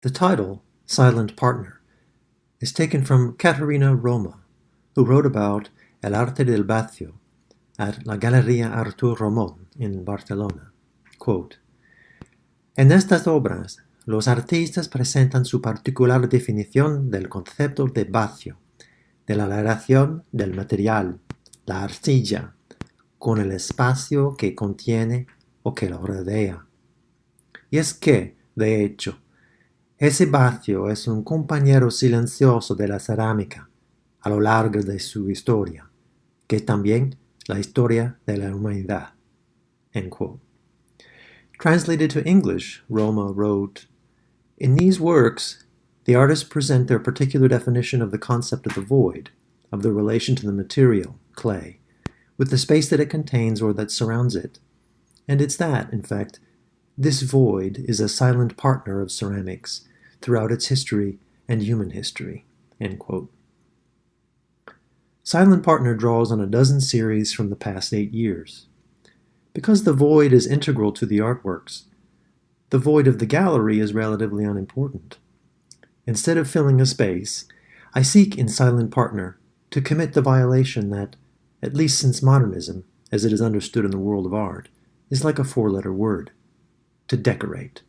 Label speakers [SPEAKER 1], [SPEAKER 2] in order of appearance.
[SPEAKER 1] The title, Silent Partner, is taken from Caterina Roma, who wrote about El arte del vacío at la Galería Artur Romón in Barcelona. Quote, en estas obras, los artistas presentan su particular definición del concepto de vacío, de la relación del material, la arcilla, con el espacio que contiene o que lo rodea. Y es que, de hecho, ese vacío es un compañero silencioso de la cerámica a lo largo de su historia, que es también la historia de la humanidad. End quote. Translated to English, Roma wrote, in these works, the artists present their particular definition of the concept of the void, of the relation to the material, clay, with the space that it contains or that surrounds it. And it's that, in fact, this void is a silent partner of ceramics throughout its history and human history. End quote. Silent Partner draws on a dozen series from the past 8 years. Because the void is integral to the artworks, the void of the gallery is relatively unimportant. Instead of filling a space, I seek in Silent Partner to commit the violation that, at least since modernism, as it is understood in the world of art, is like a 4-letter word: to decorate.